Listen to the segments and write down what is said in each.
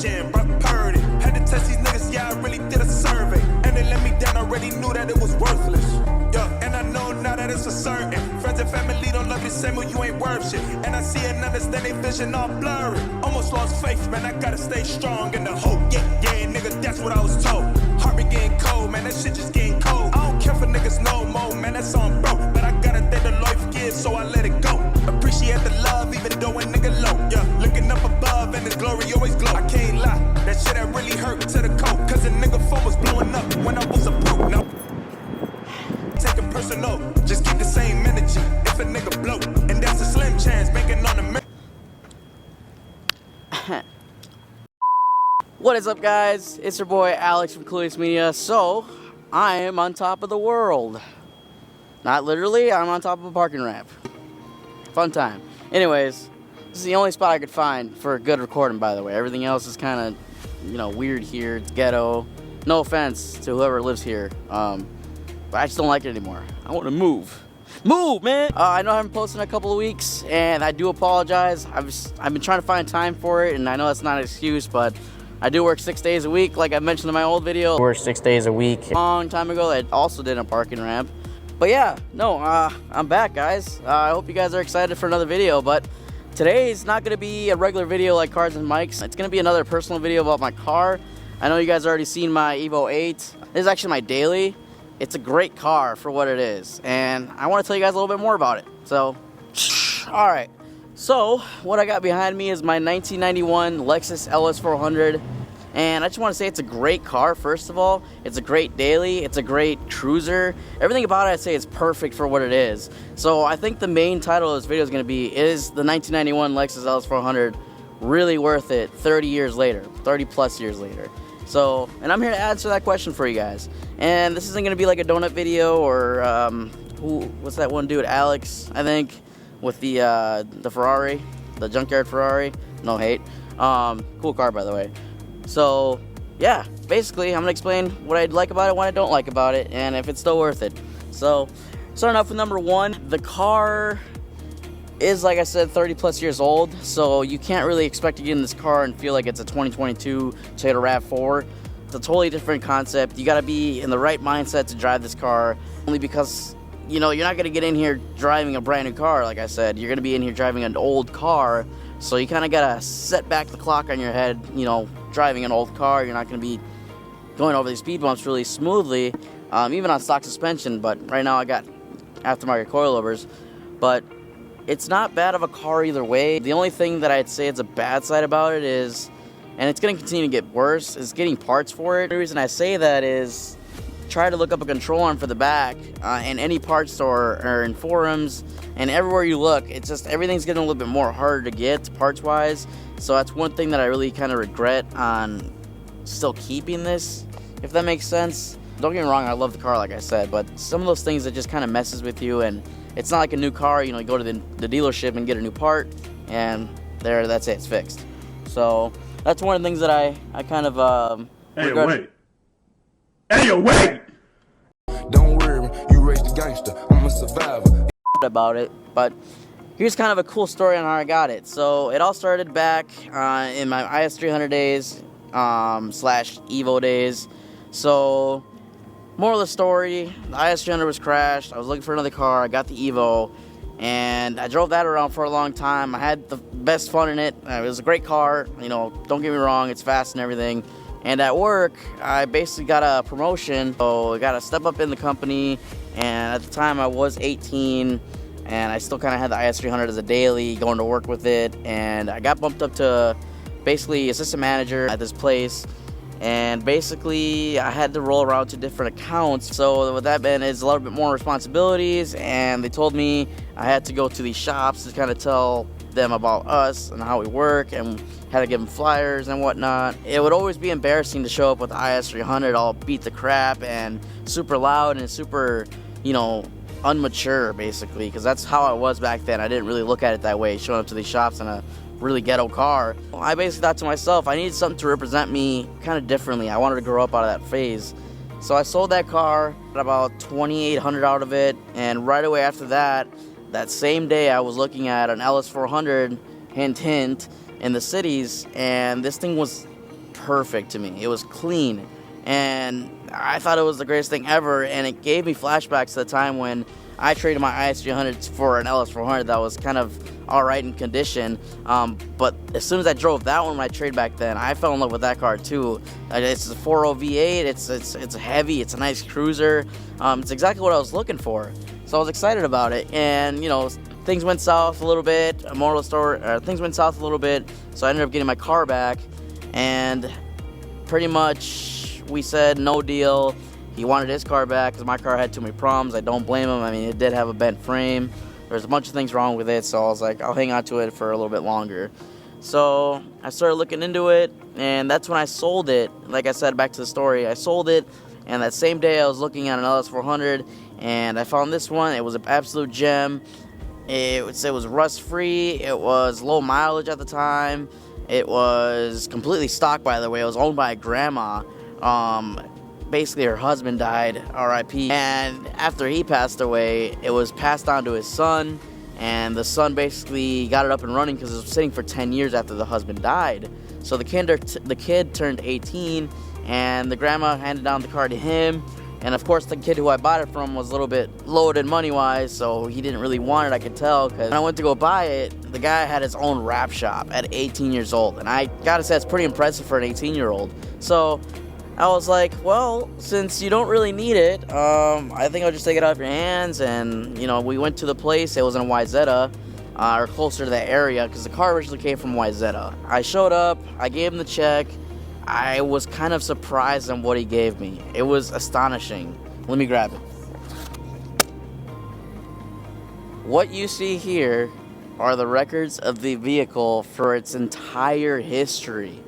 virgin, bro, purdy. Had to test these niggas, yeah, I really did a survey. And they let me down, already knew that it was worthless. Yeah, and I know now that it's for certain. Friends and family don't love you, same when you ain't worth shit. And I see and understand they vision all blurry. Almost lost faith, man, I gotta stay strong in the hope. Yeah, nigga, that's what I was told. Heart be getting cold, man, that shit just getting cold. I don't care for niggas no more, man, that's on bro. But I gotta thank the Lord for kids, so I let it go. Appreciate the love, even though a nigga low. Yeah, looking up above and his glory always glow. I can't lie, that shit that really hurt to the core. Cause the nigga phone was blowing up when I was a broke. Now take it personal, just keep the same energy. If a nigga blow, and that's a slim chance making on the What is up, guys? It's your boy Alex from LEXUS Media. So, I am on top of the world. Not literally, I'm on top of a parking ramp. Fun time. Anyways, this is the only spot I could find for a good recording, by the way. Everything else is kind of, you know, weird here. It's ghetto. No offense to whoever lives here. But I just don't like it anymore. I want to move. Move, man! I know I haven't posted in a couple of weeks, and I do apologize. I've been trying to find time for it, and I know that's not an excuse, but I do work 6 days a week, like I mentioned in my old video. I work 6 days a week. A long time ago, I also did a parking ramp. But yeah, no, I'm back, guys. I hope you guys are excited for another video, but today's not going to be a regular video like Cars and Mics. It's going to be another personal video about my car. I know you guys already seen my Evo 8. This is actually my daily. It's a great car for what it is, and I want to tell you guys a little bit more about it. So, alright. So, what I got behind me is my 1991 Lexus LS400, and I just want to say it's a great car, first of all. It's a great daily, it's a great cruiser. Everything about it, I'd say, is perfect for what it is. So, I think the main title of this video is going to be, is the 1991 Lexus LS400 really worth it 30 years later, 30 plus years later? So, and I'm here to answer that question for you guys. And this isn't going to be like a donut video or, what's that one dude, Alex, I think, with the Ferrari, the junkyard Ferrari. No hate. Cool car, by the way. So, yeah, basically, I'm going to explain what I like about it, what I don't like about it, and if it's still worth it. So, starting off with number one, the car is, like I said, 30 plus years old, so you can't really expect to get in this car and feel like it's a 2022 Toyota RAV4. It's a totally different concept. You got to be in the right mindset to drive this car, only because, you know, you're not going to get in here driving a brand new car, like I said. You're going to be in here driving an old car, so you kind of got to set back the clock on your head. You know, driving an old car, you're not going to be going over these speed bumps really smoothly, even on stock suspension, but right now I got aftermarket coilovers. But it's not bad of a car either way. The only thing that I'd say is a bad side about it is, and it's going to continue to get worse, is getting parts for it. The reason I say that is try to look up a control arm for the back in any parts store or in forums, and everywhere you look, it's just everything's getting a little bit more harder to get parts-wise. So that's one thing that I really kind of regret on still keeping this, if that makes sense. Don't get me wrong, I love the car, like I said, but some of those things that just kind of messes with you, and it's not like a new car, you know, you go to the dealership and get a new part, and there, that's it, it's fixed. So, that's one of the things that I kind of, Hey, wait. Hey, wait! Don't worry, you raised the gangster, I'm a survivor. About it, but here's kind of a cool story on how I got it. So, it all started back in my LS400 days, slash Evo days. So, moral of the story, the LS400 was crashed. I was looking for another car. I got the Evo, and I drove that around for a long time. I had the best fun in it. It was a great car. You know, don't get me wrong, it's fast and everything. And at work, I basically got a promotion, so I got to step up in the company. And at the time, I was 18, and I still kind of had the LS400 as a daily, going to work with it. And I got bumped up to basically assistant manager at this place. And basically, I had to roll around to different accounts. So what that meant is a little bit more responsibilities. And they told me I had to go to these shops to kind of tell them about us and how we work, and had to give them flyers and whatnot. It would always be embarrassing to show up with the LS400 all beat the crap and super loud and super, you know, unmature, basically. Because that's how I was back then. I didn't really look at it that way, showing up to these shops in a really ghetto car. I basically thought to myself, I needed something to represent me kind of differently. I wanted to grow up out of that phase. So I sold that car, got about $2,800 out of it, and right away after that, that same day I was looking at an LS400, hint hint, in the cities, and this thing was perfect to me. It was clean, and I thought it was the greatest thing ever, and it gave me flashbacks to the time when I traded my IS300 for an LS400 that was kind of alright in condition, but as soon as I drove that one, my trade back then, I fell in love with that car too. It's a 4.0 V8, it's heavy, it's a nice cruiser, it's exactly what I was looking for, so I was excited about it. And you know, things went south a little bit, moral of the story, things went south a little bit, so I ended up getting my car back, and pretty much we said no deal. He wanted his car back because my car had too many problems. I don't blame him. I mean, it did have a bent frame. There's a bunch of things wrong with it, so I was like, I'll hang on to it for a little bit longer. So I started looking into it, and that's when I sold it. Like I said, back to the story, I sold it, and that same day I was looking at an LS400, and I found this one. It was an absolute gem. It was rust-free. It was low mileage at the time. It was completely stock, by the way. It was owned by a grandma. Basically, her husband died, R.I.P. And after he passed away, it was passed on to his son, and the son basically got it up and running because it was sitting for 10 years after the husband died. So the kid turned 18, and the grandma handed down the car to him. And of course, the kid who I bought it from was a little bit loaded money-wise, so he didn't really want it, I could tell, because when I went to go buy it, the guy had his own wrap shop at 18 years old, and I gotta say, it's pretty impressive for an 18-year-old. So I was like, well, since you don't really need it, I think I'll just take it off your hands. And, you know, we went to the place. It was in Wyzetta, or closer to that area, because the car originally came from Wyzetta. I showed up. I gave him the check. I was kind of surprised on what he gave me. It was astonishing. Let me grab it. What you see here are the records of the vehicle for its entire history.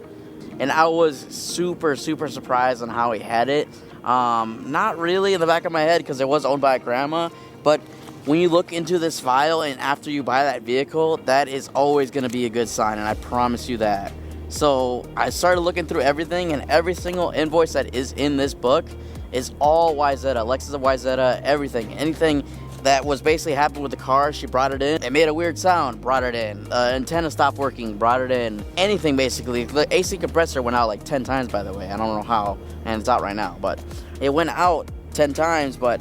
And I was super, super surprised on how he had it. Not really in the back of my head because it was owned by a grandma. But when you look into this file and after you buy that vehicle, that is always going to be a good sign. And I promise you that. So I started looking through everything, and every single invoice that is in this book is all Wyzetta, LEXUS of Wyzetta, everything. Anything that was basically happened with the car, she brought it in. It made a weird sound, brought it in. Antenna stopped working, brought it in. Anything basically. The AC compressor went out like 10 times, by the way. I don't know how, and it's out right now, but it went out 10 times. But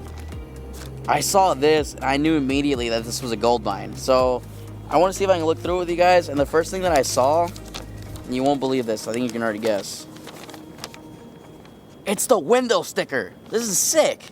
I saw this, and I knew immediately that this was a gold mine. So I want to see if I can look through it with you guys. And the first thing that I saw, and you won't believe this, I think you can already guess. It's the window sticker. This is sick.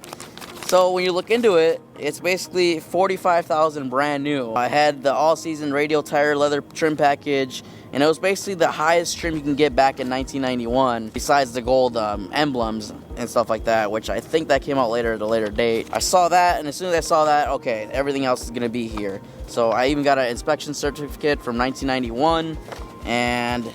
So when you look into it, it's basically $45,000 brand new. I had the all-season radial tire leather trim package, and it was basically the highest trim you can get back in 1991, besides the gold emblems and stuff like that, which I think that came out later at a later date. I saw that, and as soon as I saw that, okay, everything else is gonna be here. So I even got an inspection certificate from 1991, and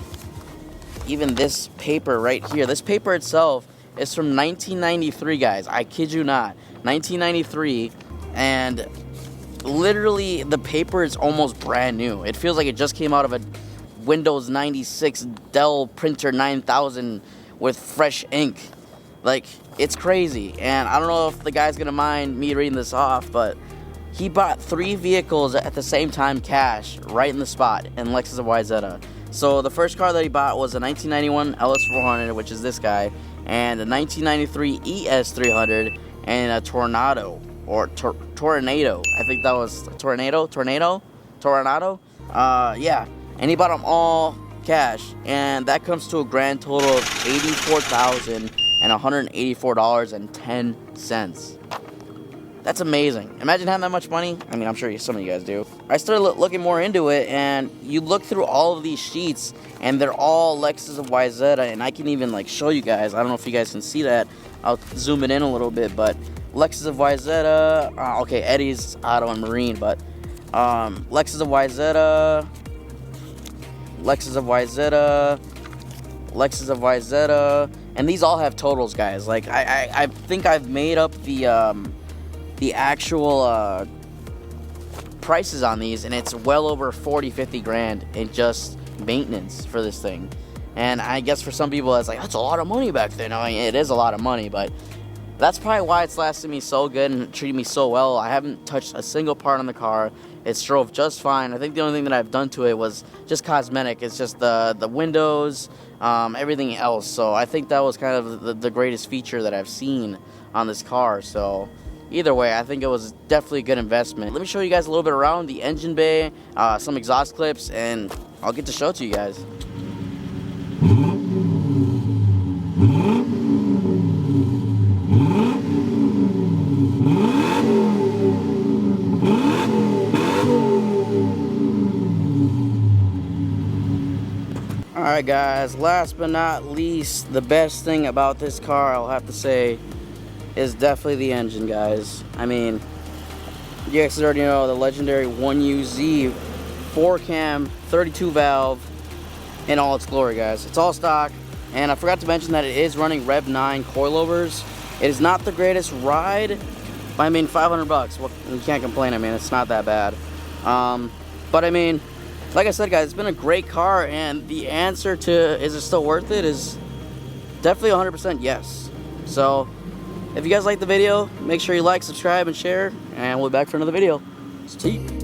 even this paper right here. This paper itself is from 1993, guys. I kid you not. 1993, and literally the paper is almost brand new. It feels like it just came out of a Windows 96 Dell printer 9000 with fresh ink. Like, it's crazy. And I don't know if the guy's gonna mind me reading this off, but he bought 3 vehicles at the same time cash, right in the spot, in LEXUS of Wyzetta. So the first car that he bought was a 1991 LS400, which is this guy, and a 1993 ES300, and a Tornado, or Tornado. I think that was Tornado. Yeah. And he bought them all cash, and that comes to a grand total of $84,184.10. That's amazing. Imagine having that much money. I mean, I'm sure some of you guys do. I started looking more into it, and you look through all of these sheets, and they're all LEXUS of Wyzetta, and I can even like show you guys. I don't know if you guys can see that. I'll zoom it in a little bit, but LEXUS of Wyzetta. Okay, Eddie's Auto and Marine, but LEXUS of Wyzetta, LEXUS of Wyzetta, LEXUS of Wyzetta, and these all have totals, guys. Like I think I've made up the actual prices on these, and it's well over 40-50 grand in just maintenance for this thing. And I guess for some people it's like, that's a lot of money back then. I mean, it is a lot of money, but That's probably why it's lasted me so good and treated me so well. I haven't touched a single part on the car. It drove just fine. I think the only thing that I've done to it was just cosmetic. It's just the windows, everything else. So I think that was kind of the greatest feature that I've seen on this car. So either way, I think it was definitely a good investment. Let me show you guys a little bit around the engine bay, some exhaust clips, and I'll get to show it to you guys. Alright guys, last but not least, the best thing about this car, I'll have to say, is definitely the engine, guys. I mean, you guys already know the legendary 1UZ 4-cam 32 valve in all its glory, guys. It's all stock, and I forgot to mention that it is running Rev 9 coilovers. It is not the greatest ride, but I mean, 500 bucks, well, you can't complain. I mean, it's not that bad. But I mean, like I said, guys, it's been a great car, and the answer to is it still worth it is definitely 100% yes. So if you guys like the video, make sure you like, subscribe, and share, and we'll be back for another video. See you.